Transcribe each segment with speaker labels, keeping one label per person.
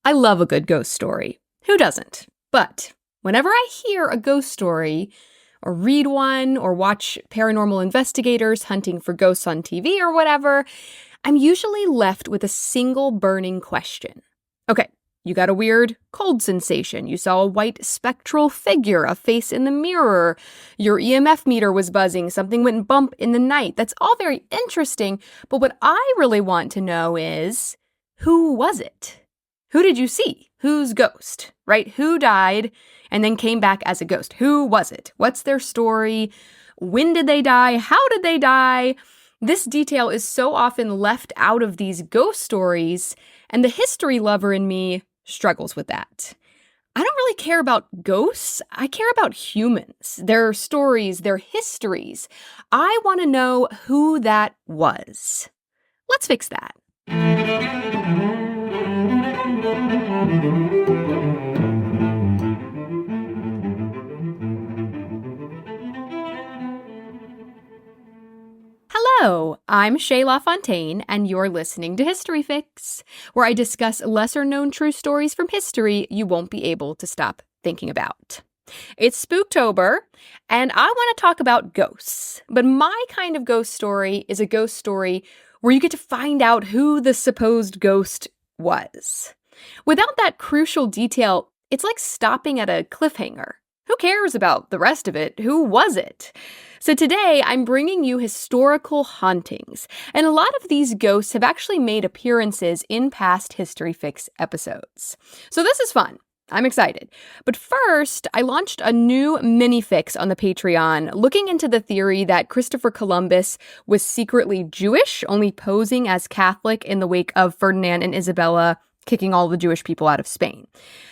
Speaker 1: I love a good ghost story. Who doesn't? But whenever I hear a ghost story, or read one, or watch paranormal investigators hunting for ghosts on TV or whatever, I'm usually left with a single burning question. Okay, you got a weird cold sensation. You saw a white spectral figure, a face in the mirror. Your EMF meter was buzzing. Something went bump in the night. That's all very interesting. But what I really want to know is, who was it? Who did you see? Whose ghost, right? Who died and then came back as a ghost? Who was it? What's their story? When did they die? How did they die? This detail is so often left out of these ghost stories, and the history lover in me struggles with that. I don't really care about ghosts. I care about humans, their stories, their histories. I want to know who that was. Let's fix that. Hello, I'm Venmo LaFountaine, and you're listening to History Fix, where I discuss lesser-known true stories from history you won't be able to stop thinking about. It's Spooktober, and I want to talk about ghosts. But my kind of ghost story is a ghost story where you get to find out who the supposed ghost was. Without that crucial detail, it's like stopping at a cliffhanger. Who cares about the rest of it? Who was it? So today, I'm bringing you historical hauntings, and a lot of these ghosts have actually made appearances in past History Fix episodes. So this is fun. I'm excited. But first, I launched a new mini-fix on the Patreon, looking into the theory that Christopher Columbus was secretly Jewish, only posing as Catholic in the wake of Ferdinand and Isabella kicking all the Jewish people out of Spain.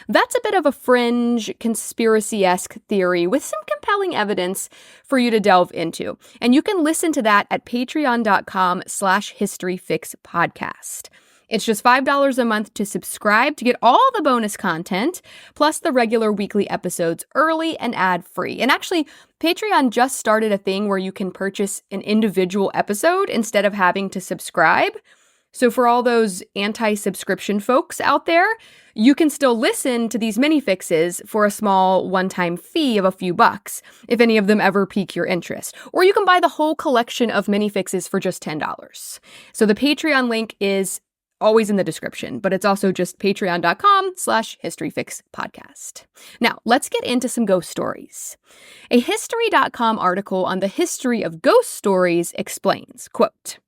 Speaker 1: That's a bit of a fringe, conspiracy-esque theory with some compelling evidence for you to delve into. And you can listen to that at patreon.com/historyfixpodcast. It's just $5 a month to subscribe to get all the bonus content, plus the regular weekly episodes early and ad-free. And actually, Patreon just started a thing where you can purchase an individual episode instead of having to subscribe. So for all those anti-subscription folks out there, you can still listen to these mini-fixes for a small one-time fee of a few bucks, if any of them ever pique your interest. Or you can buy the whole collection of mini-fixes for just $10. So the Patreon link is always in the description, but it's also just patreon.com/historyfixpodcast. Now, let's get into some ghost stories. A History.com article on the history of ghost stories explains, quote,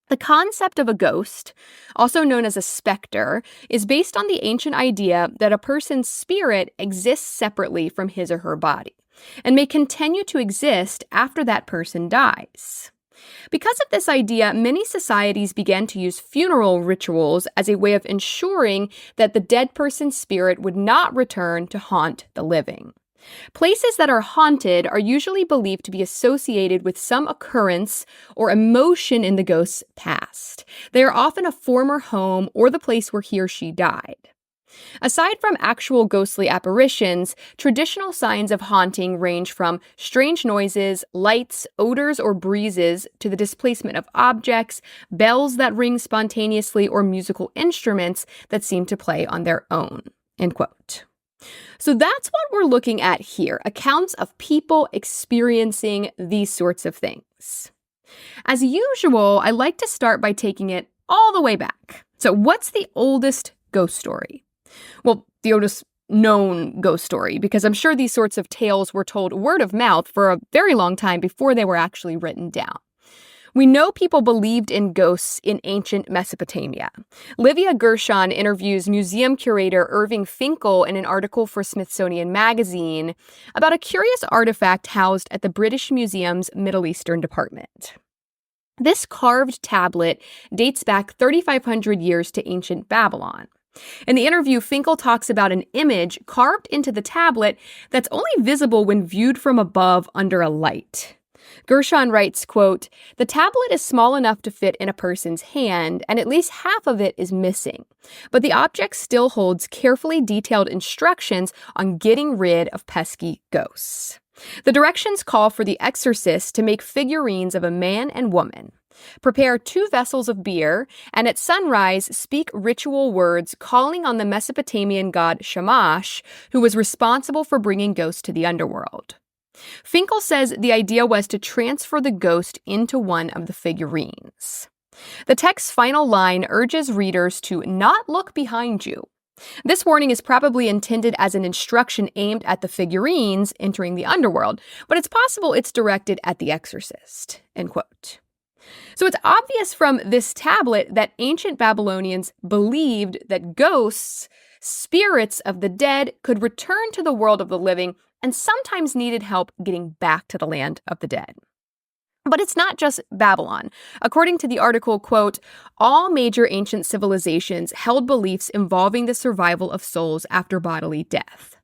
Speaker 1: "The concept of a ghost, also known as a specter, is based on the ancient idea that a person's spirit exists separately from his or her body, and may continue to exist after that person dies. Because of this idea, many societies began to use funeral rituals as a way of ensuring that the dead person's spirit would not return to haunt the living. Places that are haunted are usually believed to be associated with some occurrence or emotion in the ghost's past. They are often a former home or the place where he or she died. Aside from actual ghostly apparitions, traditional signs of haunting range from strange noises, lights, odors, or breezes to the displacement of objects, bells that ring spontaneously, or musical instruments that seem to play on their own." End quote. So that's what we're looking at here, accounts of people experiencing these sorts of things. As usual, I like to start by taking it all the way back. So what's the oldest ghost story? Well, the oldest known ghost story, because I'm sure these sorts of tales were told word of mouth for a very long time before they were actually written down. We know people believed in ghosts in ancient Mesopotamia. Livia Gershon interviews museum curator Irving Finkel in an article for Smithsonian Magazine about a curious artifact housed at the British Museum's Middle Eastern department. This carved tablet dates back 3,500 years to ancient Babylon. In the interview, Finkel talks about an image carved into the tablet that's only visible when viewed from above under a light. Gershon writes, quote, "The tablet is small enough to fit in a person's hand, and at least half of it is missing. But the object still holds carefully detailed instructions on getting rid of pesky ghosts. The directions call for the exorcist to make figurines of a man and woman. Prepare 2 vessels of beer, and at sunrise speak ritual words calling on the Mesopotamian god Shamash, who was responsible for bringing ghosts to the underworld. Finkel says the idea was to transfer the ghost into one of the figurines. The text's final line urges readers to not look behind you. This warning is probably intended as an instruction aimed at the figurines entering the underworld, but it's possible it's directed at the exorcist, end quote. So it's obvious from this tablet that ancient Babylonians believed that ghosts, spirits of the dead, could return to the world of the living and sometimes needed help getting back to the land of the dead. But it's not just Babylon. According to the article, quote, all major ancient civilizations held beliefs involving the survival of souls after bodily death.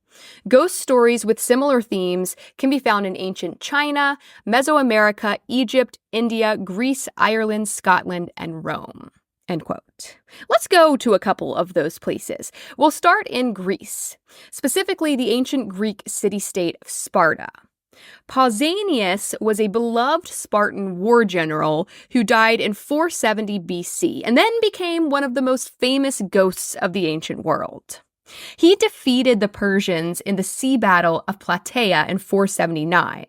Speaker 1: Ghost stories with similar themes can be found in ancient China, Mesoamerica, Egypt, India, Greece, Ireland, Scotland, and Rome. End quote. Let's go to a couple of those places. We'll start in Greece, specifically the ancient Greek city-state of Sparta. Pausanias was a beloved Spartan war general who died in 470 BC and then became one of the most famous ghosts of the ancient world. He defeated the Persians in the sea battle of Plataea in 479,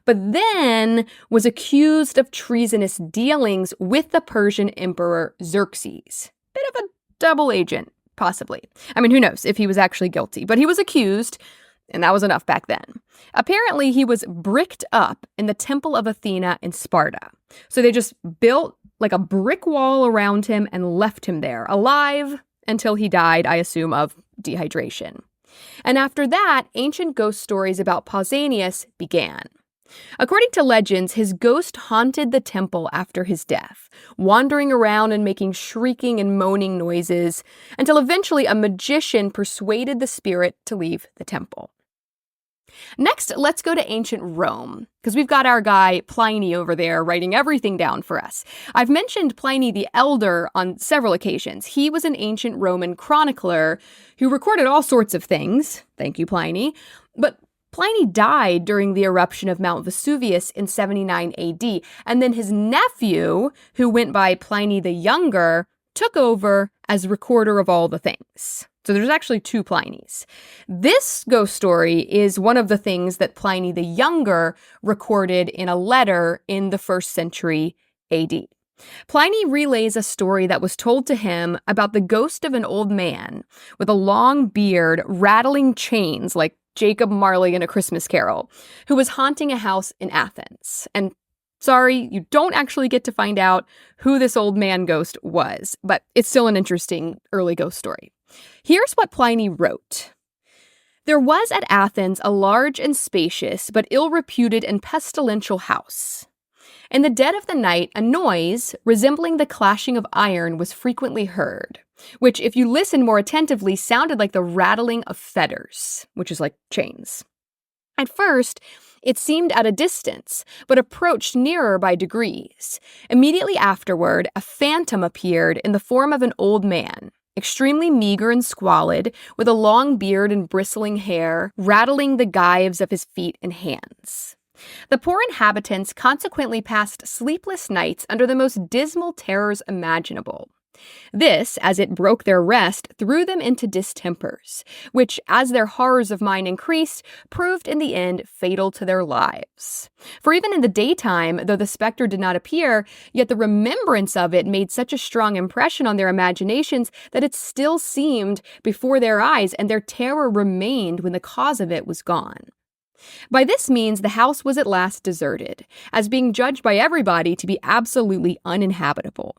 Speaker 1: but then was accused of treasonous dealings with the Persian emperor Xerxes. Bit of a double agent, possibly. I mean, who knows if he was actually guilty, but he was accused, and that was enough back then. Apparently, he was bricked up in the Temple of Athena in Sparta. So they just built like a brick wall around him and left him there, alive, until he died, I assume, of dehydration. And after that, ancient ghost stories about Pausanias began. According to legends, his ghost haunted the temple after his death, wandering around and making shrieking and moaning noises, until eventually a magician persuaded the spirit to leave the temple. Next, let's go to ancient Rome, because we've got our guy Pliny over there writing everything down for us. I've mentioned Pliny the Elder on several occasions. He was an ancient Roman chronicler who recorded all sorts of things. Thank you, Pliny. But Pliny died during the eruption of Mount Vesuvius in 79 AD, and then his nephew, who went by Pliny the Younger, took over as recorder of all the things. So there's actually 2 Plinys. This ghost story is one of the things that Pliny the Younger recorded in a letter in the 1st century AD. Pliny relays a story that was told to him about the ghost of an old man with a long beard rattling chains like Jacob Marley in A Christmas Carol, who was haunting a house in Athens. And sorry, you don't actually get to find out who this old man ghost was, but it's still an interesting early ghost story. Here's what Pliny wrote. There was at Athens a large and spacious, but ill-reputed and pestilential house. In the dead of the night, a noise resembling the clashing of iron was frequently heard, which, if you listen more attentively, sounded like the rattling of fetters, which is like chains. At first, it seemed at a distance, but approached nearer by degrees. Immediately afterward, a phantom appeared in the form of an old man, extremely meager and squalid, with a long beard and bristling hair, rattling the gyves of his feet and hands. The poor inhabitants consequently passed sleepless nights under the most dismal terrors imaginable. This, as it broke their rest, threw them into distempers, which, as their horrors of mind increased, proved in the end fatal to their lives. For even in the daytime, though the specter did not appear, yet the remembrance of it made such a strong impression on their imaginations that it still seemed before their eyes, and their terror remained when the cause of it was gone. By this means, the house was at last deserted, as being judged by everybody to be absolutely uninhabitable,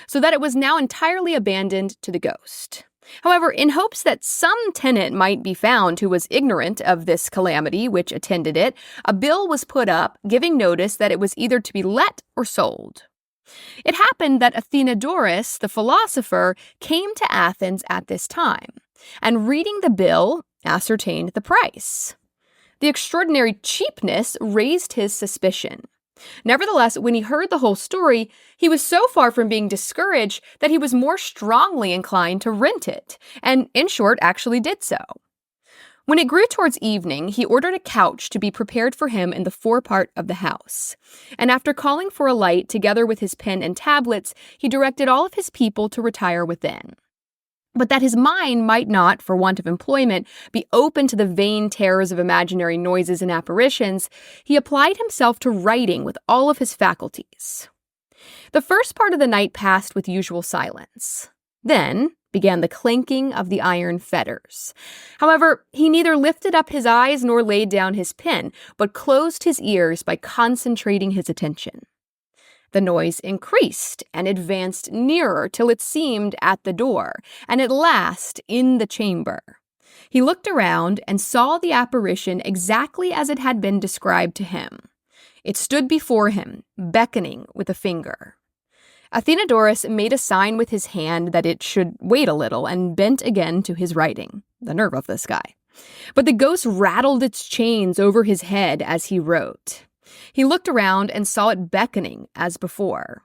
Speaker 1: so that it was now entirely abandoned to the ghost. However, in hopes that some tenant might be found who was ignorant of this calamity which attended it, a bill was put up giving notice that it was either to be let or sold. It happened that Athenodorus, the philosopher, came to Athens at this time, and reading the bill, ascertained the price. The extraordinary cheapness raised his suspicion. Nevertheless, when he heard the whole story, he was so far from being discouraged that he was more strongly inclined to rent it, and, in short, actually did so. When it grew towards evening, he ordered a couch to be prepared for him in the forepart of the house. And after calling for a light together with his pen and tablets, he directed all of his people to retire within. But that his mind might not, for want of employment, be open to the vain terrors of imaginary noises and apparitions, he applied himself to writing with all of his faculties. The first part of the night passed with usual silence. Then began the clanking of the iron fetters. However, he neither lifted up his eyes nor laid down his pen, but closed his ears by concentrating his attention. The noise increased and advanced nearer till it seemed at the door, and at last in the chamber. He looked around and saw the apparition exactly as it had been described to him. It stood before him, beckoning with a finger. Athenodorus made a sign with his hand that it should wait a little and bent again to his writing. The nerve of this guy. But the ghost rattled its chains over his head as he wrote. He looked around and saw it beckoning as before.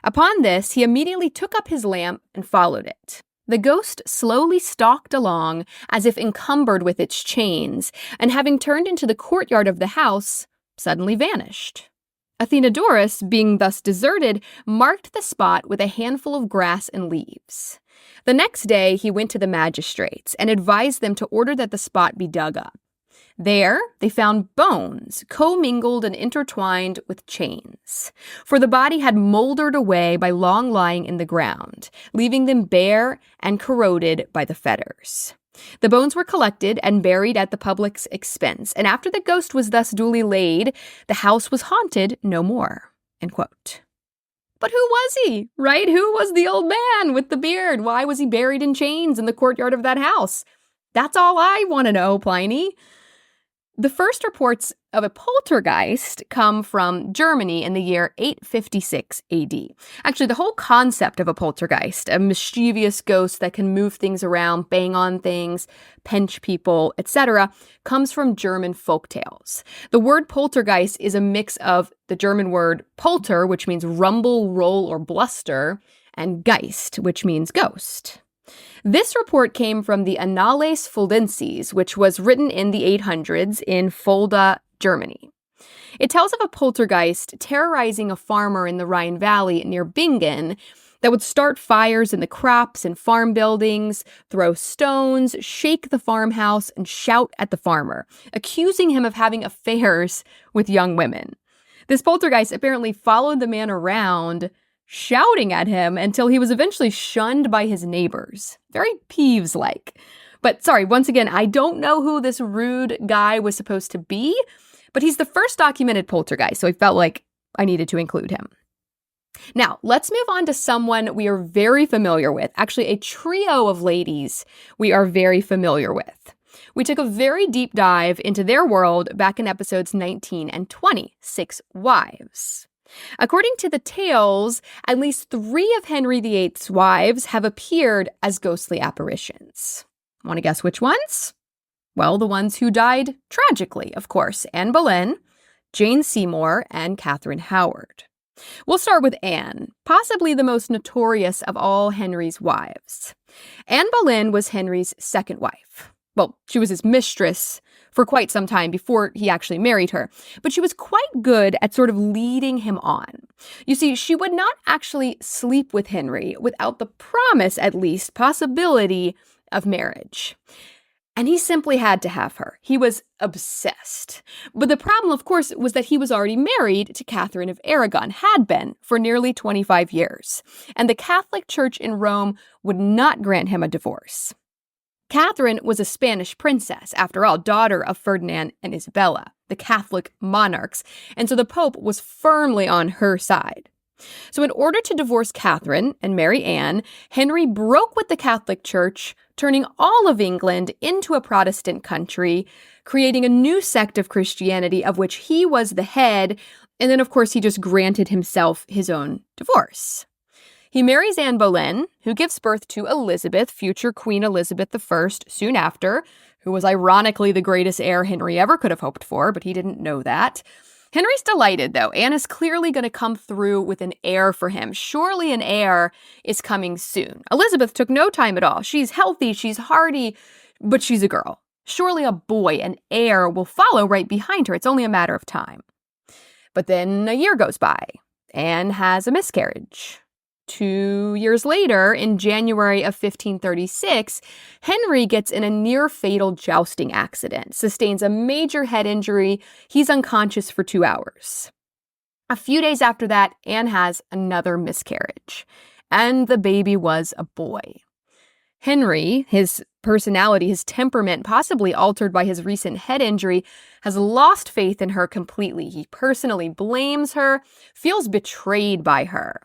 Speaker 1: Upon this, he immediately took up his lamp and followed it. The ghost slowly stalked along as if encumbered with its chains, and having turned into the courtyard of the house, suddenly vanished. Athenodorus, being thus deserted, marked the spot with a handful of grass and leaves. The next day, he went to the magistrates and advised them to order that the spot be dug up. There, they found bones, commingled and intertwined with chains, for the body had moldered away by long lying in the ground, leaving them bare and corroded by the fetters. The bones were collected and buried at the public's expense, and after the ghost was thus duly laid, the house was haunted no more." End quote. But who was he, right? Who was the old man with the beard? Why was he buried in chains in the courtyard of that house? That's all I want to know, Pliny. The first reports of a poltergeist come from Germany in the year 856 AD. Actually, the whole concept of a poltergeist, a mischievous ghost that can move things around, bang on things, pinch people, etc., comes from German folktales. The word poltergeist is a mix of the German word polter, which means rumble, roll, or bluster, and Geist, which means ghost. This report came from the Annales Fuldenses, which was written in the 800s in Fulda, Germany. It tells of a poltergeist terrorizing a farmer in the Rhine Valley near Bingen that would start fires in the crops and farm buildings, throw stones, shake the farmhouse, and shout at the farmer, accusing him of having affairs with young women. This poltergeist apparently followed the man around, shouting at him until he was eventually shunned by his neighbors. Very Peeves-like. But sorry, once again, I don't know who this rude guy was supposed to be, but he's the first documented poltergeist, so I felt like I needed to include him. Now, let's move on to someone we are very familiar with, actually a trio of ladies we are very familiar with. We took a very deep dive into their world back in episodes 19 and 20, 6 Wives. According to the tales, at least 3 of Henry VIII's wives have appeared as ghostly apparitions. Want to guess which ones? Well, the ones who died tragically, of course. Anne Boleyn, Jane Seymour, and Catherine Howard. We'll start with Anne, possibly the most notorious of all Henry's wives. Anne Boleyn was Henry's second wife. Well, she was his mistress for quite some time before he actually married her, but she was quite good at sort of leading him on. You see, she would not actually sleep with Henry without the promise, at least, possibility of marriage. And he simply had to have her. He was obsessed. But the problem, of course, was that he was already married to Catherine of Aragon, had been for nearly 25 years, and the Catholic Church in Rome would not grant him a divorce. Catherine was a Spanish princess, after all, daughter of Ferdinand and Isabella, the Catholic monarchs, and so the Pope was firmly on her side. So in order to divorce Catherine and marry Anne, Henry broke with the Catholic Church, turning all of England into a Protestant country, creating a new sect of Christianity of which he was the head, and then of course he just granted himself his own divorce. He marries Anne Boleyn, who gives birth to Elizabeth, future Queen Elizabeth I, soon after, who was ironically the greatest heir Henry ever could have hoped for, but he didn't know that. Henry's delighted, though. Anne is clearly going to come through with an heir for him. Surely an heir is coming soon. Elizabeth took no time at all. She's healthy, she's hardy, but she's a girl. Surely a boy, an heir, will follow right behind her. It's only a matter of time. But then a year goes by. Anne has a miscarriage. 2 years later, in January of 1536, Henry gets in a near-fatal jousting accident, sustains a major head injury. He's unconscious for 2 hours. A few days after that, Anne has another miscarriage, and the baby was a boy. Henry, his personality, his temperament, possibly altered by his recent head injury, has lost faith in her completely. He personally blames her, feels betrayed by her.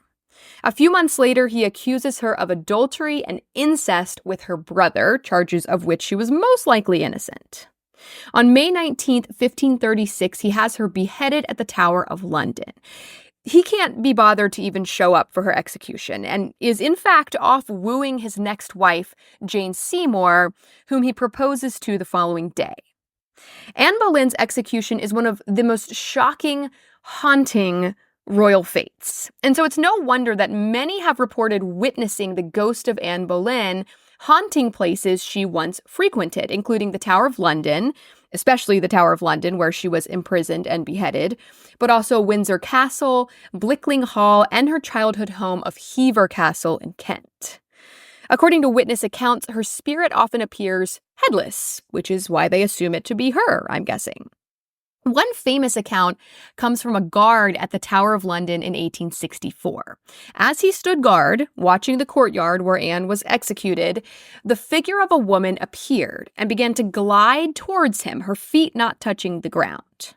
Speaker 1: A few months later, he accuses her of adultery and incest with her brother, charges of which she was most likely innocent. On May 19th, 1536, he has her beheaded at the Tower of London. He can't be bothered to even show up for her execution and is in fact off wooing his next wife, Jane Seymour, whom he proposes to the following day. Anne Boleyn's execution is one of the most shocking, haunting royal fates. And so it's no wonder that many have reported witnessing the ghost of Anne Boleyn haunting places she once frequented, including the Tower of London, especially the Tower of London, where she was imprisoned and beheaded, but also Windsor Castle, Blickling Hall, and her childhood home of Hever Castle in Kent. According to witness accounts, her spirit often appears headless, which is why they assume it to be her, I'm guessing. One famous account comes from a guard at the Tower of London in 1864. As he stood guard, watching the courtyard where Anne was executed, the figure of a woman appeared and began to glide towards him, her feet not touching the ground.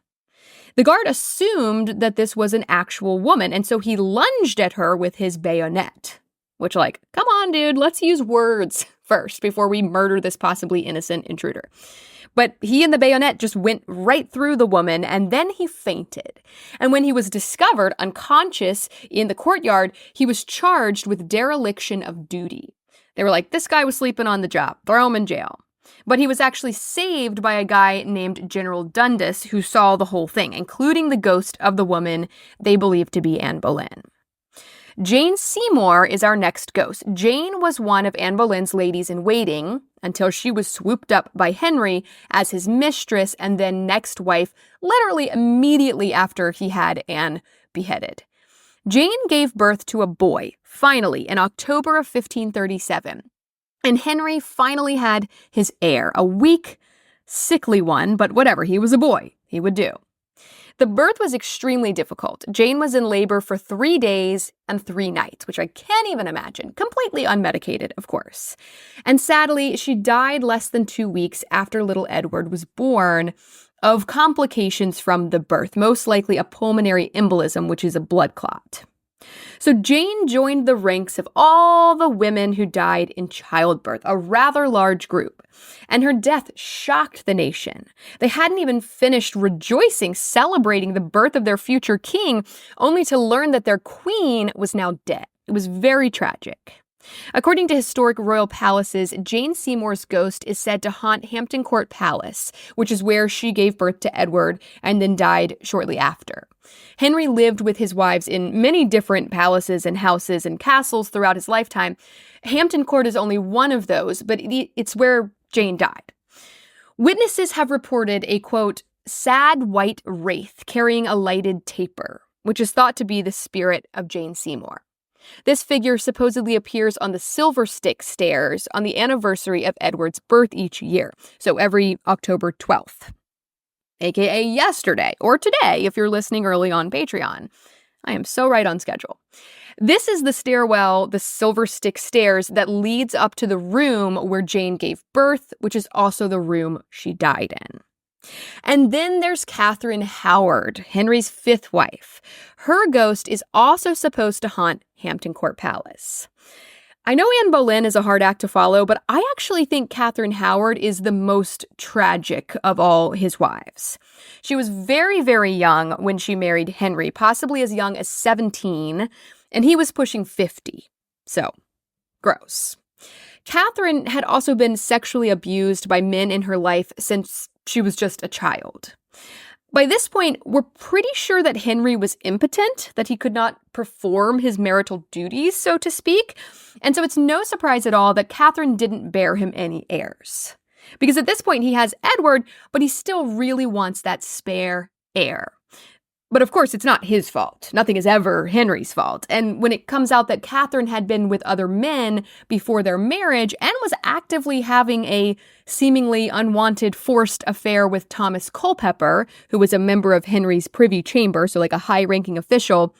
Speaker 1: The guard assumed that this was an actual woman, and so he lunged at her with his bayonet. Which, come on, dude, let's use words first before we murder this possibly innocent intruder. But he and the bayonet just went right through the woman, and then he fainted. And when he was discovered unconscious in the courtyard, he was charged with dereliction of duty. They were like, this guy was sleeping on the job, throw him in jail. But he was actually saved by a guy named General Dundas, who saw the whole thing, including the ghost of the woman they believed to be Anne Boleyn. Jane Seymour is our next ghost. Jane was one of Anne Boleyn's ladies-in-waiting until she was swooped up by Henry as his mistress and then next wife, literally immediately after he had Anne beheaded. Jane gave birth to a boy, finally, in October of 1537. And Henry finally had his heir, a weak, sickly one, but whatever, he was a boy. He would do. The birth was extremely difficult. Jane was in labor for 3 days and 3 nights, which I can't even imagine. Completely unmedicated, of course. And sadly, she died less than 2 weeks after little Edward was born of complications from the birth, most likely a pulmonary embolism, which is a blood clot. So Jane joined the ranks of all the women who died in childbirth, a rather large group. And her death shocked the nation. They hadn't even finished rejoicing, celebrating the birth of their future king, only to learn that their queen was now dead. It was very tragic. According to historic royal palaces, Jane Seymour's ghost is said to haunt Hampton Court Palace, which is where she gave birth to Edward and then died shortly after. Henry lived with his wives in many different palaces and houses and castles throughout his lifetime. Hampton Court is only one of those, but it's where Jane died. Witnesses have reported a, quote, sad white wraith carrying a lighted taper, which is thought to be the spirit of Jane Seymour. This figure supposedly appears on the Silver Stick Stairs on the anniversary of Edward's birth each year, so every October 12th, aka yesterday, or today if you're listening early on Patreon. I am so right on schedule. This is the stairwell, the Silver Stick Stairs, that leads up to the room where Jane gave birth, which is also the room she died in. And then there's Catherine Howard, Henry's 5th wife. Her ghost is also supposed to haunt Hampton Court Palace. I know Anne Boleyn is a hard act to follow, but I actually think Catherine Howard is the most tragic of all his wives. She was very, very young when she married Henry, possibly as young as 17, and he was pushing 50. So, gross. Catherine had also been sexually abused by men in her life since she was just a child. By this point, we're pretty sure that Henry was impotent, that he could not perform his marital duties, so to speak, and so it's no surprise at all that Catherine didn't bear him any heirs. Because at this point, he has Edward, but he still really wants that spare heir. But of course, it's not his fault. Nothing is ever Henry's fault. And when it comes out that Catherine had been with other men before their marriage and was actively having a seemingly unwanted forced affair with Thomas Culpeper, who was a member of Henry's privy chamber, so like a high-ranking official,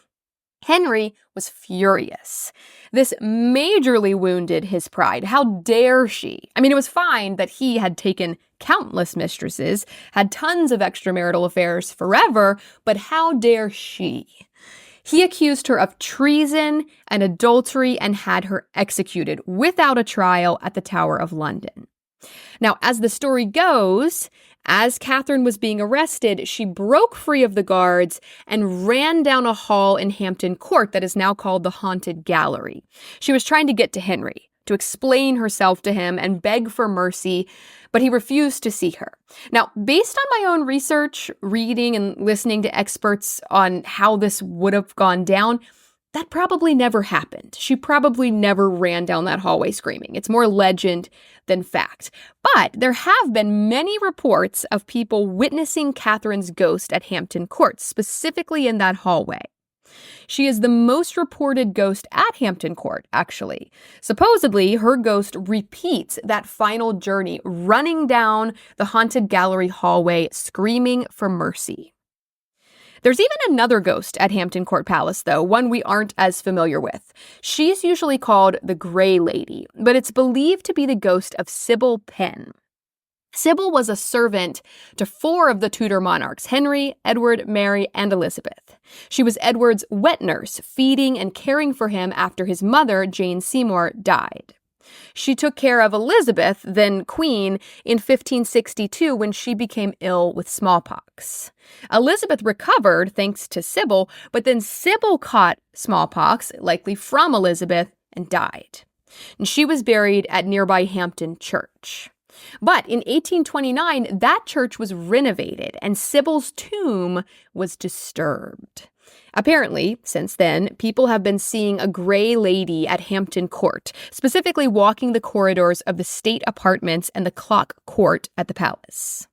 Speaker 1: Henry was furious. This majorly wounded his pride. How dare she? I mean, it was fine that he had taken countless mistresses, had tons of extramarital affairs forever, but how dare she? He accused her of treason and adultery and had her executed without a trial at the Tower of London. Now, as the story goes, as Catherine was being arrested, she broke free of the guards and ran down a hall in Hampton Court that is now called the Haunted Gallery. She was trying to get to Henry, to explain herself to him and beg for mercy, but he refused to see her. Now, based on my own research, reading and listening to experts on how this would have gone down, that probably never happened. She probably never ran down that hallway screaming. It's more legend than fact. But there have been many reports of people witnessing Catherine's ghost at Hampton Court, specifically in that hallway. She is the most reported ghost at Hampton Court, actually. Supposedly, her ghost repeats that final journey, running down the Haunted Gallery hallway, screaming for mercy. There's even another ghost at Hampton Court Palace, though, one we aren't as familiar with. She's usually called the Grey Lady, but it's believed to be the ghost of Sybil Penn. Sybil was a servant to 4 of the Tudor monarchs, Henry, Edward, Mary, and Elizabeth. She was Edward's wet nurse, feeding and caring for him after his mother, Jane Seymour, died. She took care of Elizabeth, then Queen, in 1562 when she became ill with smallpox. Elizabeth recovered thanks to Sybil, but then Sybil caught smallpox, likely from Elizabeth, and died. And she was buried at nearby Hampton Church. But in 1829, that church was renovated and Sybil's tomb was disturbed. Apparently, since then, people have been seeing a gray lady at Hampton Court, specifically walking the corridors of the state apartments and the clock court at the palace.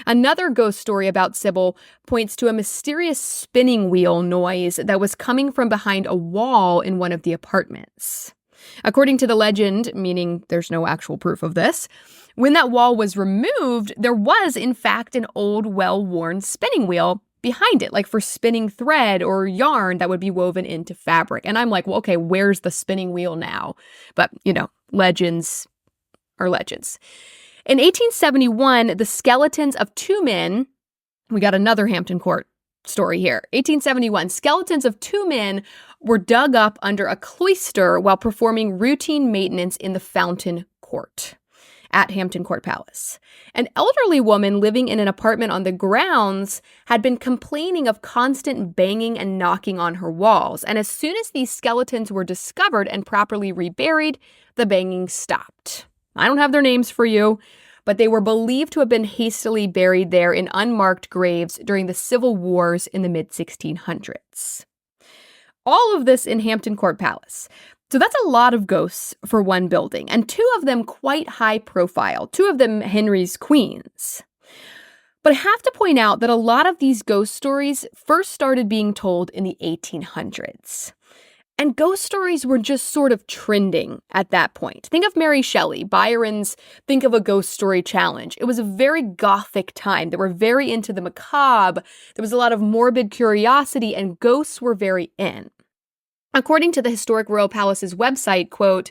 Speaker 1: Another ghost story about Sybil points to a mysterious spinning wheel noise that was coming from behind a wall in one of the apartments. According to the legend, meaning there's no actual proof of this, when that wall was removed, there was, in fact, an old, well-worn spinning wheel behind it, like for spinning thread or yarn that would be woven into fabric. And I'm like, well, okay, where's the spinning wheel now? But, legends are legends. In 1871, the skeletons of 2 men, we got another Hampton Court story here. 1871, skeletons of 2 men were dug up under a cloister while performing routine maintenance in the Fountain Court at Hampton Court Palace. An elderly woman living in an apartment on the grounds had been complaining of constant banging and knocking on her walls, and as soon as these skeletons were discovered and properly reburied, the banging stopped. I don't have their names for you, but they were believed to have been hastily buried there in unmarked graves during the Civil Wars in the mid-1600s. All of this in Hampton Court Palace. So that's a lot of ghosts for one building, and 2 of them quite high profile, 2 of them Henry's queens. But I have to point out that a lot of these ghost stories first started being told in the 1800s. And ghost stories were just sort of trending at that point. Think of Mary Shelley, Byron's Think of a Ghost Story Challenge. It was a very gothic time. They were very into the macabre. There was a lot of morbid curiosity, and ghosts were very in. According to the Historic Royal Palace's website, quote,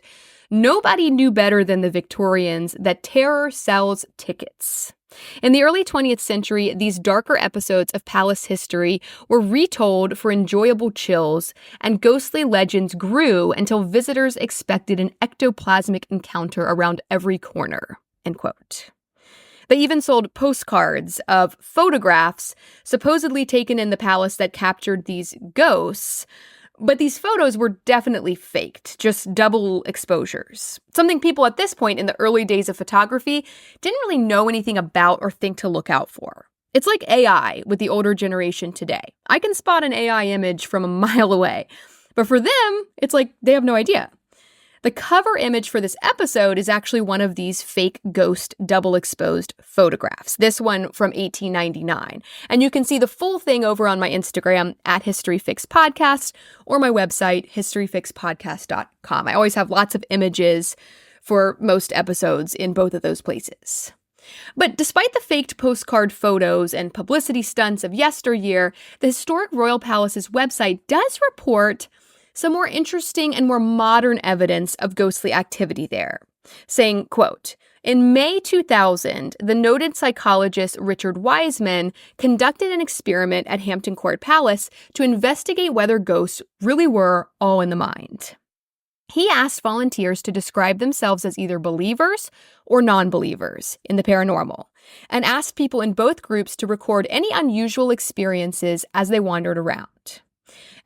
Speaker 1: "Nobody knew better than the Victorians that terror sells tickets." In the early 20th century, these darker episodes of palace history were retold for enjoyable chills, and ghostly legends grew until visitors expected an ectoplasmic encounter around every corner, end quote. They even sold postcards of photographs supposedly taken in the palace that captured these ghosts, but these photos were definitely faked, just double exposures. Something people at this point in the early days of photography didn't really know anything about or think to look out for. It's like AI with the older generation today. I can spot an AI image from a mile away, but for them, it's like they have no idea. The cover image for this episode is actually one of these fake ghost double-exposed photographs, this one from 1899. And you can see the full thing over on my Instagram at HistoryFixPodcast or my website, historyfixpodcast.com. I always have lots of images for most episodes in both of those places. But despite the faked postcard photos and publicity stunts of yesteryear, the Historic Royal Palace's website does report some more interesting and more modern evidence of ghostly activity there, saying, quote, "In May 2000, the noted psychologist Richard Wiseman conducted an experiment at Hampton Court Palace to investigate whether ghosts really were all in the mind. He asked volunteers to describe themselves as either believers or non-believers in the paranormal, and asked people in both groups to record any unusual experiences as they wandered around.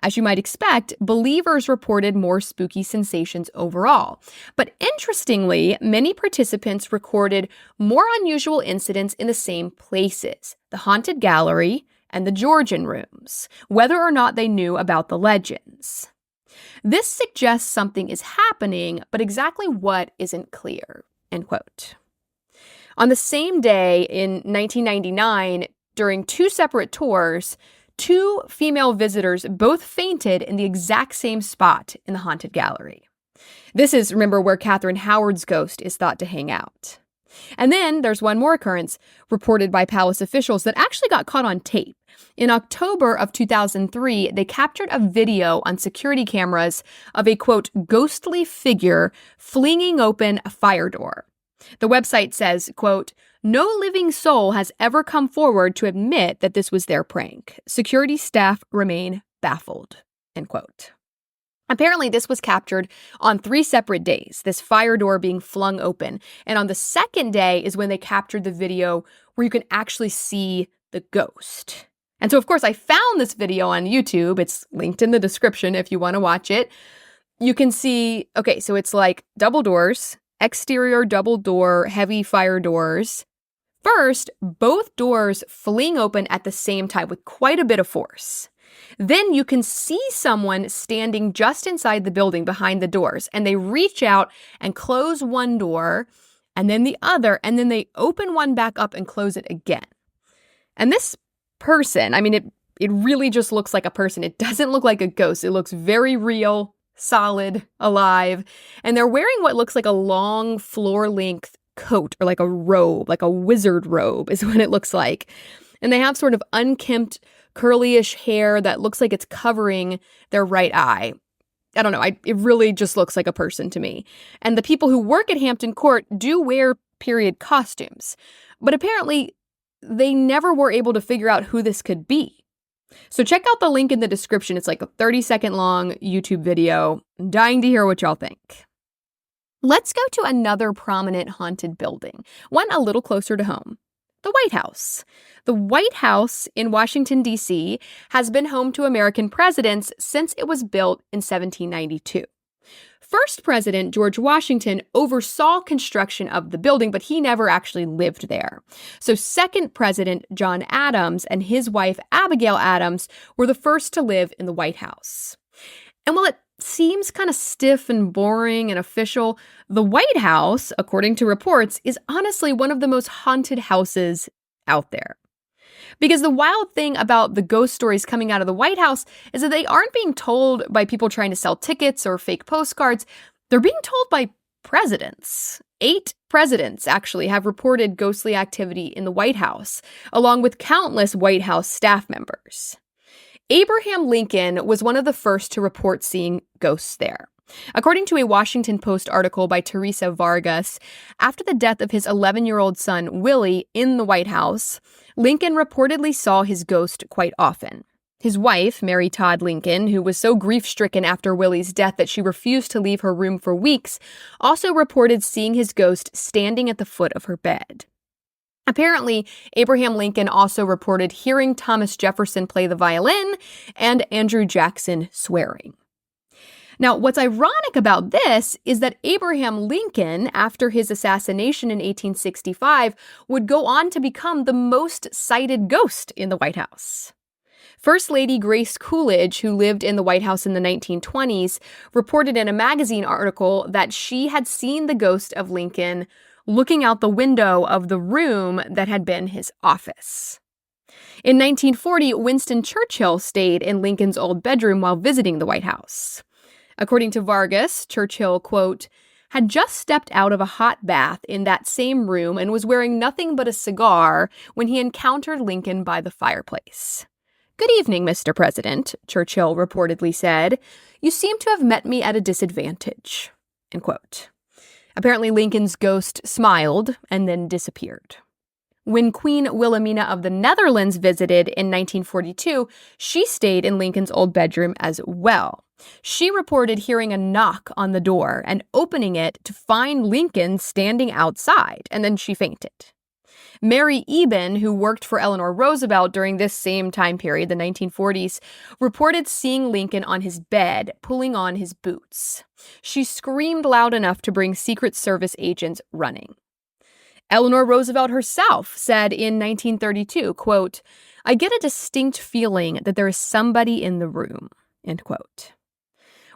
Speaker 1: As you might expect, believers reported more spooky sensations overall. But interestingly, many participants recorded more unusual incidents in the same places, the Haunted Gallery and the Georgian Rooms, whether or not they knew about the legends. This suggests something is happening, but exactly what isn't clear," end quote. On the same day in 1999, during 2 separate tours, 2 female visitors both fainted in the exact same spot in the Haunted Gallery. This is, remember, where Catherine Howard's ghost is thought to hang out. And then there's one more occurrence reported by palace officials that actually got caught on tape. In October of 2003, they captured a video on security cameras of a, quote, ghostly figure flinging open a fire door. The website says, quote, "No living soul has ever come forward to admit that this was their prank. Security staff remain baffled," end quote. Apparently, this was captured on 3 separate days, this fire door being flung open. And on the second day is when they captured the video where you can actually see the ghost. And so, of course, I found this video on YouTube. It's linked in the description if you want to watch it. You can see, okay, so it's like double doors, exterior double door, heavy fire doors. First, both doors fling open at the same time with quite a bit of force. Then you can see someone standing just inside the building behind the doors, and they reach out and close one door, and then the other, and then they open one back up and close it again. And this person, I mean, it really just looks like a person. It doesn't look like a ghost. It looks very real, solid, alive, and they're wearing what looks like a long floor-length coat or like a robe, like a wizard robe is what it looks like. And they have sort of unkempt, curly-ish hair that looks like it's covering their right eye. I don't know. It really just looks like a person to me. And the people who work at Hampton Court do wear period costumes. But apparently, they never were able to figure out who this could be. So check out the link in the description. It's like a 30-second long YouTube video. I'm dying to hear what y'all think. Let's go to another prominent haunted building, one a little closer to home. The White House. The White House in Washington, D.C. has been home to American presidents since it was built in 1792. First President George Washington oversaw construction of the building, but he never actually lived there. So second President John Adams and his wife Abigail Adams were the first to live in the White House. And while it seems kind of stiff and boring and official, the White House, according to reports, is honestly one of the most haunted houses out there. Because the wild thing about the ghost stories coming out of the White House is that they aren't being told by people trying to sell tickets or fake postcards. They're being told by presidents. 8 presidents actually have reported ghostly activity in the White House, along with countless White House staff members. Abraham Lincoln was one of the first to report seeing ghosts there. According to a Washington Post article by Teresa Vargas, after the death of his 11-year-old son, Willie, in the White House, Lincoln reportedly saw his ghost quite often. His wife, Mary Todd Lincoln, who was so grief-stricken after Willie's death that she refused to leave her room for weeks, also reported seeing his ghost standing at the foot of her bed. Apparently, Abraham Lincoln also reported hearing Thomas Jefferson play the violin and Andrew Jackson swearing. Now, what's ironic about this is that Abraham Lincoln, after his assassination in 1865, would go on to become the most cited ghost in the White House. First Lady Grace Coolidge, who lived in the White House in the 1920s, reported in a magazine article that she had seen the ghost of Lincoln looking out the window of the room that had been his office. In 1940, Winston Churchill stayed in Lincoln's old bedroom while visiting the White House. According to Vargas, Churchill, quote, had just stepped out of a hot bath in that same room and was wearing nothing but a cigar when he encountered Lincoln by the fireplace. "Good evening, Mr. President," Churchill reportedly said. "You seem to have met me at a disadvantage." End quote. Apparently, Lincoln's ghost smiled and then disappeared. When Queen Wilhelmina of the Netherlands visited in 1942, she stayed in Lincoln's old bedroom as well. She reported hearing a knock on the door and opening it to find Lincoln standing outside, and then she fainted. Mary Eben, who worked for Eleanor Roosevelt during this same time period, the 1940s, reported seeing Lincoln on his bed, pulling on his boots. She screamed loud enough to bring Secret Service agents running. Eleanor Roosevelt herself said in 1932, quote, "I get a distinct feeling that there is somebody in the room," end quote.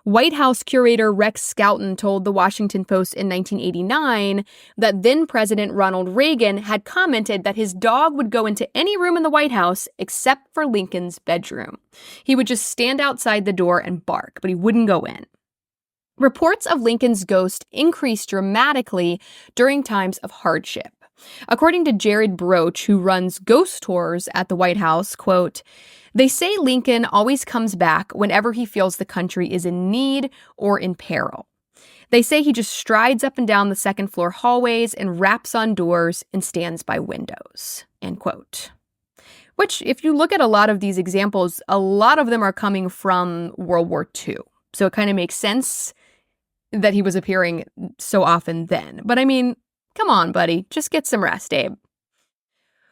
Speaker 1: White House curator Rex Scouten told the Washington Post in 1989 that then-President Ronald Reagan had commented that his dog would go into any room in the White House except for Lincoln's bedroom. He would just stand outside the door and bark, but he wouldn't go in. Reports of Lincoln's ghost increased dramatically during times of hardship. According to Jared Broach, who runs ghost tours at the White House, quote, "They say Lincoln always comes back whenever he feels the country is in need or in peril. They say he just strides up and down the second-floor hallways and raps on doors and stands by windows," end quote. Which, if you look at a lot of these examples, a lot of them are coming from World War II. So it kind of makes sense that he was appearing so often then. But I mean, come on, buddy. Just get some rest, Abe.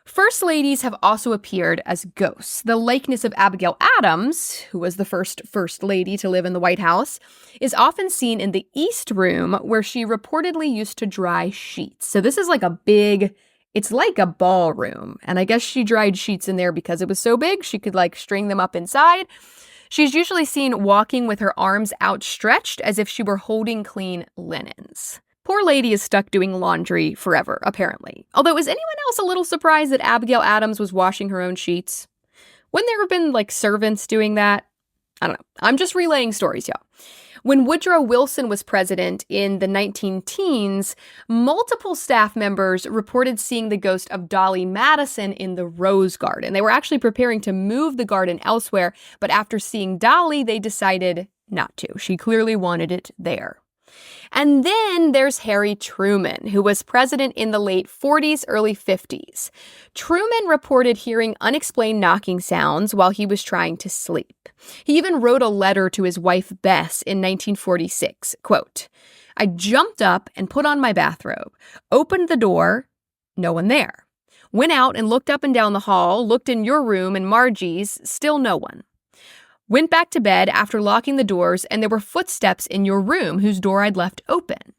Speaker 1: First ladies have also appeared as ghosts. The likeness of Abigail Adams, who was the first lady to live in the White House, is often seen in the East Room, where she reportedly used to dry sheets. So this is like it's like a ballroom. And I guess she dried sheets in there because it was so big, she could like string them up inside. She's usually seen walking with her arms outstretched as if she were holding clean linens. Poor lady is stuck doing laundry forever, apparently. Although, is anyone else a little surprised that Abigail Adams was washing her own sheets? Wouldn't there have been, like, servants doing that? I don't know. I'm just relaying stories, y'all. When Woodrow Wilson was president in the 19-teens, multiple staff members reported seeing the ghost of Dolly Madison in the Rose Garden. They were actually preparing to move the garden elsewhere, but after seeing Dolly, they decided not to. She clearly wanted it there. And then there's Harry Truman, who was president in the late 40s, early 50s. Truman reported hearing unexplained knocking sounds while he was trying to sleep. He even wrote a letter to his wife, Bess, in 1946, quote, "I jumped up and put on my bathrobe, opened the door, no one there. Went out and looked up and down the hall, looked in your room and Margie's, still no one. Went back to bed after locking the doors, and there were footsteps in your room whose door I'd left open.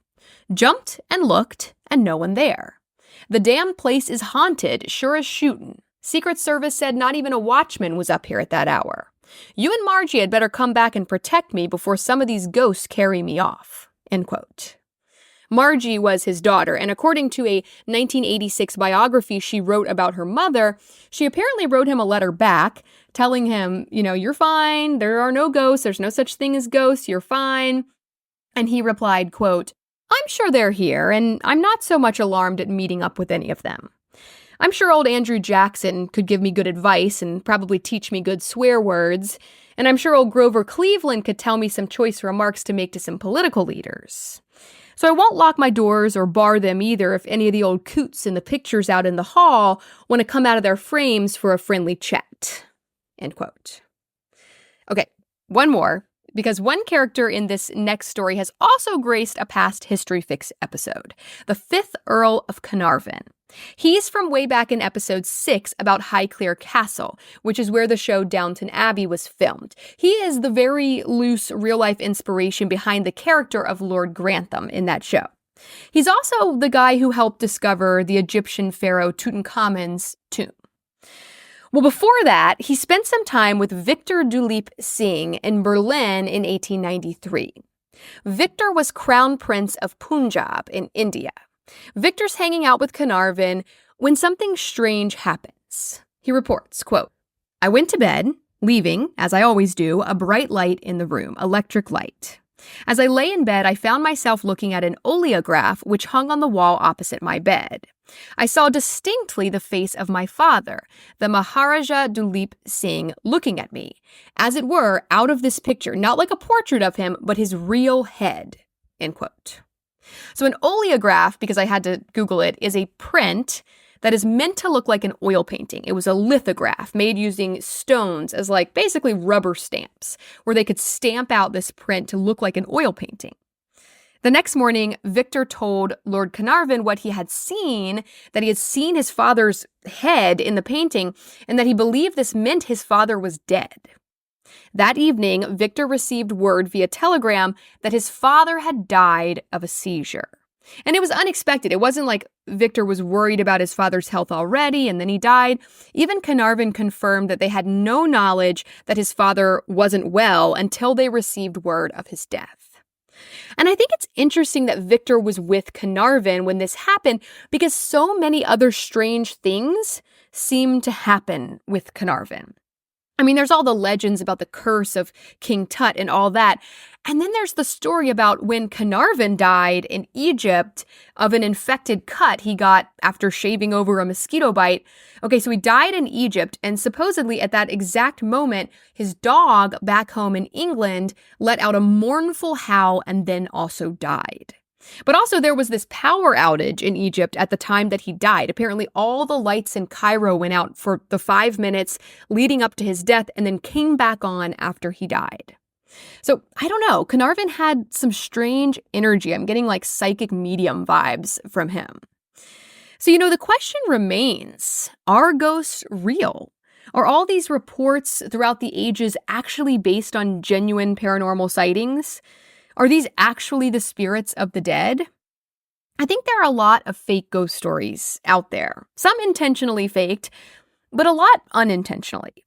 Speaker 1: Jumped and looked, and no one there. The damn place is haunted, sure as shootin'. Secret Service said not even a watchman was up here at that hour. You and Margie had better come back and protect me before some of these ghosts carry me off." End quote. Margie was his daughter, and according to a 1986 biography she wrote about her mother, she apparently wrote him a letter back telling him, "You're fine, there are no ghosts, there's no such thing as ghosts, you're fine." And he replied, quote, "I'm sure they're here, and I'm not so much alarmed at meeting up with any of them. I'm sure old Andrew Jackson could give me good advice and probably teach me good swear words, and I'm sure old Grover Cleveland could tell me some choice remarks to make to some political leaders. So I won't lock my doors or bar them either if any of the old coots in the pictures out in the hall want to come out of their frames for a friendly chat." End quote. Okay, one more, because one character in this next story has also graced a past History Fix episode, the 5th Earl of Carnarvon. He's from way back in episode 6 about Highclere Castle, which is where the show Downton Abbey was filmed. He is the very loose real-life inspiration behind the character of Lord Grantham in that show. He's also the guy who helped discover the Egyptian pharaoh Tutankhamun's tomb. Well, before that, he spent some time with Victor Duleep Singh in Berlin in 1893. Victor was Crown Prince of Punjab in India. Victor's hanging out with Carnarvon when something strange happens. He reports, quote, "I went to bed, leaving, as I always do, a bright light in the room, electric light. As I lay in bed, I found myself looking at an oleograph which hung on the wall opposite my bed. I saw distinctly the face of my father, the Maharaja Duleep Singh, looking at me, as it were, out of this picture, not like a portrait of him, but his real head," end quote. So an oleograph, because I had to Google it, is a print that is meant to look like an oil painting. It was a lithograph made using stones as like basically rubber stamps, where they could stamp out this print to look like an oil painting. The next morning, Victor told Lord Carnarvon what he had seen, that he had seen his father's head in the painting, and that he believed this meant his father was dead. That evening, Victor received word via telegram that his father had died of a seizure. And it was unexpected. It wasn't like Victor was worried about his father's health already and then he died. Even Carnarvon confirmed that they had no knowledge that his father wasn't well until they received word of his death. And I think it's interesting that Victor was with Carnarvon when this happened because so many other strange things seemed to happen with Carnarvon. I mean, there's all the legends about the curse of King Tut and all that. And then there's the story about when Carnarvon died in Egypt of an infected cut he got after shaving over a mosquito bite. Okay, so he died in Egypt, and supposedly at that exact moment, his dog back home in England let out a mournful howl and then also died. But also there was this power outage in Egypt at the time that he died. Apparently all the lights in Cairo went out for the 5 minutes leading up to his death and then came back on after he died. So I don't know, Carnarvon had some strange energy. I'm getting like psychic medium vibes from him. So, the question remains, are ghosts real? Are all these reports throughout the ages actually based on genuine paranormal sightings? Are these actually the spirits of the dead? I think there are a lot of fake ghost stories out there, some intentionally faked, but a lot unintentionally.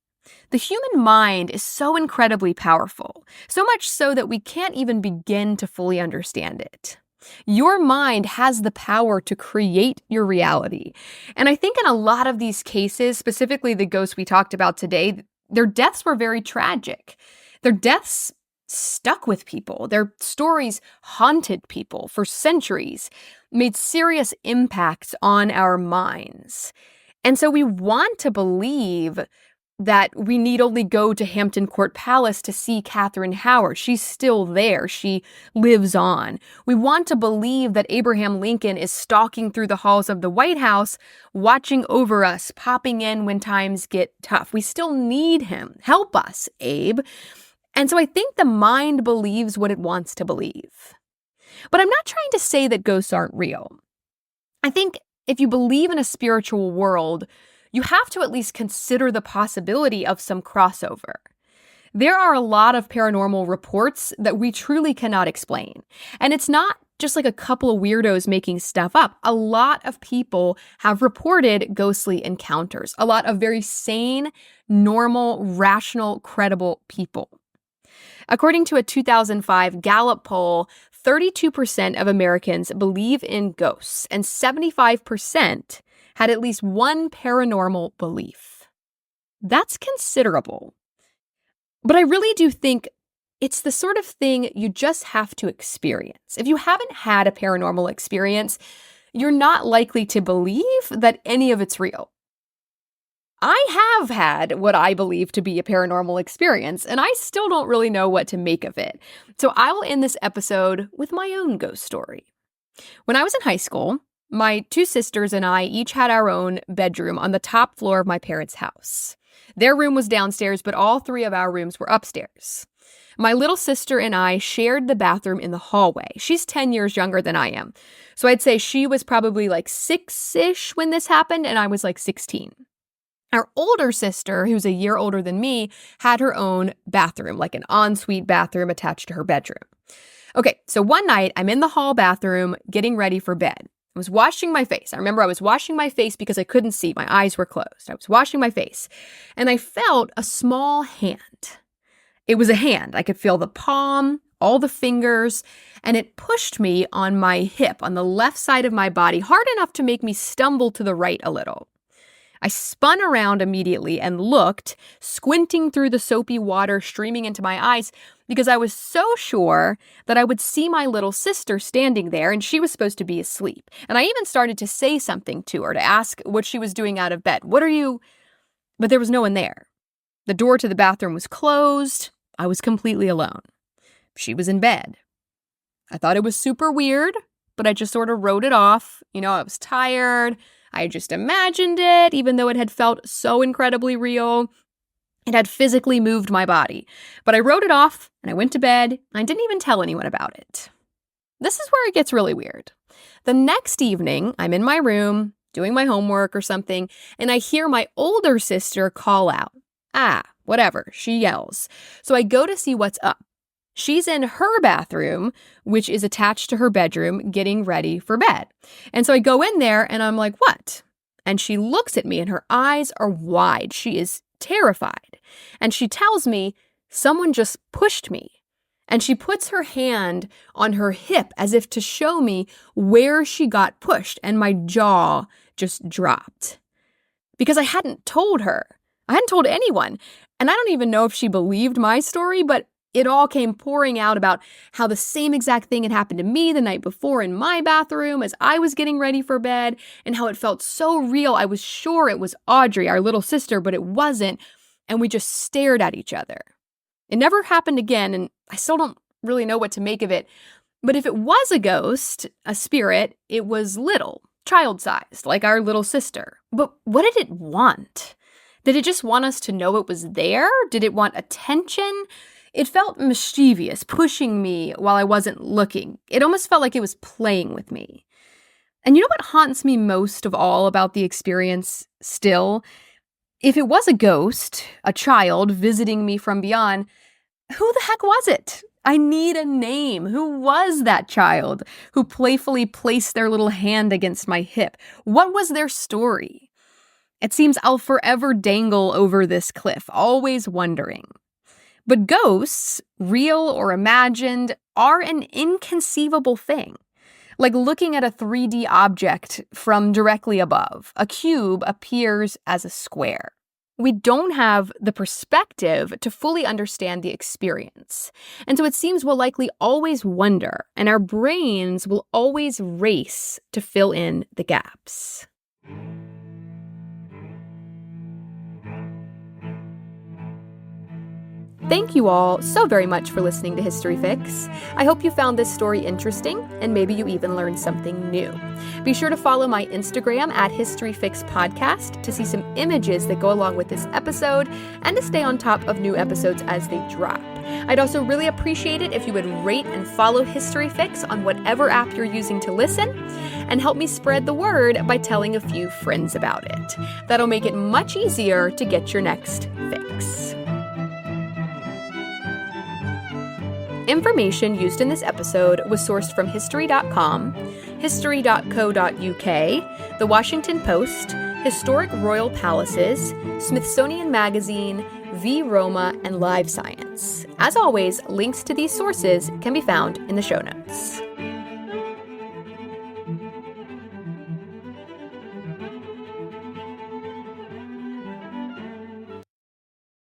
Speaker 1: The human mind is so incredibly powerful, so much so that we can't even begin to fully understand it. Your mind has the power to create your reality. And I think in a lot of these cases, specifically the ghosts we talked about today, their deaths were very tragic. Their deaths stuck with people. Their stories haunted people for centuries, made serious impacts on our minds. And so we want to believe that we need only go to Hampton Court Palace to see Catherine Howard. She's still there. She lives on. We want to believe that Abraham Lincoln is stalking through the halls of the White House, watching over us, popping in when times get tough. We still need him. Help us, Abe. And so I think the mind believes what it wants to believe. But I'm not trying to say that ghosts aren't real. I think if you believe in a spiritual world, you have to at least consider the possibility of some crossover. There are a lot of paranormal reports that we truly cannot explain. And it's not just like a couple of weirdos making stuff up. A lot of people have reported ghostly encounters. A lot of very sane, normal, rational, credible people. According to a 2005 Gallup poll, 32% of Americans believe in ghosts, and 75% had at least one paranormal belief. That's considerable. But I really do think it's the sort of thing you just have to experience. If you haven't had a paranormal experience, you're not likely to believe that any of it's real. I have had what I believe to be a paranormal experience, and I still don't really know what to make of it. So I will end this episode with my own ghost story. When I was in high school, my two sisters and I each had our own bedroom on the top floor of my parents' house. Their room was downstairs, but all three of our rooms were upstairs. My little sister and I shared the bathroom in the hallway. She's 10 years younger than I am. So I'd say she was probably like 6-ish when this happened, and I was like 16. Our older sister, who's a year older than me, had her own bathroom, like an ensuite bathroom attached to her bedroom. Okay, so one night I'm in the hall bathroom getting ready for bed. I was washing my face. I remember I was washing my face because I couldn't see. My eyes were closed. I was washing my face, and I felt a small hand. It was a hand. I could feel the palm, all the fingers, and it pushed me on my hip on the left side of my body, hard enough to make me stumble to the right a little. I spun around immediately and looked, squinting through the soapy water streaming into my eyes, because I was so sure that I would see my little sister standing there, and she was supposed to be asleep. And I even started to say something to her, to ask what she was doing out of bed. "What are you?" But there was no one there. The door to the bathroom was closed. I was completely alone. She was in bed. I thought it was super weird, but I just sort of wrote it off. I was tired. I just imagined it, even though it had felt so incredibly real. It had physically moved my body. But I wrote it off, and I went to bed, and I didn't even tell anyone about it. This is where it gets really weird. The next evening, I'm in my room, doing my homework or something, and I hear my older sister call out. Whatever, she yells. So I go to see what's up. She's in her bathroom, which is attached to her bedroom, getting ready for bed. And so I go in there and I'm like, "What?" And she looks at me and her eyes are wide. She is terrified. And she tells me, "Someone just pushed me." And she puts her hand on her hip as if to show me where she got pushed. And my jaw just dropped. Because I hadn't told her. I hadn't told anyone. And I don't even know if she believed my story, but it all came pouring out about how the same exact thing had happened to me the night before in my bathroom as I was getting ready for bed, and how it felt so real. I was sure it was Audrey, our little sister, but it wasn't, and we just stared at each other. It never happened again, and I still don't really know what to make of it, but if it was a ghost, a spirit, it was little, child-sized, like our little sister. But what did it want? Did it just want us to know it was there? Did it want attention? It felt mischievous, pushing me while I wasn't looking. It almost felt like it was playing with me. And you know what haunts me most of all about the experience still? If it was a ghost, a child visiting me from beyond, who the heck was it? I need a name. Who was that child who playfully placed their little hand against my hip? What was their story? It seems I'll forever dangle over this cliff, always wondering. But ghosts, real or imagined, are an inconceivable thing. Like looking at a 3D object from directly above. A cube appears as a square. We don't have the perspective to fully understand the experience. And so it seems we'll likely always wonder, and our brains will always race to fill in the gaps. Thank you all so very much for listening to History Fix. I hope you found this story interesting, and maybe you even learned something new. Be sure to follow my Instagram at History Fix Podcast to see some images that go along with this episode and to stay on top of new episodes as they drop. I'd also really appreciate it if you would rate and follow History Fix on whatever app you're using to listen, and help me spread the word by telling a few friends about it. That'll make it much easier to get your next fix. Information used in this episode was sourced from History.com, History.co.uk, The Washington Post, Historic Royal Palaces, Smithsonian Magazine, V. Roma, and Live Science. As always, links to these sources can be found in the show notes.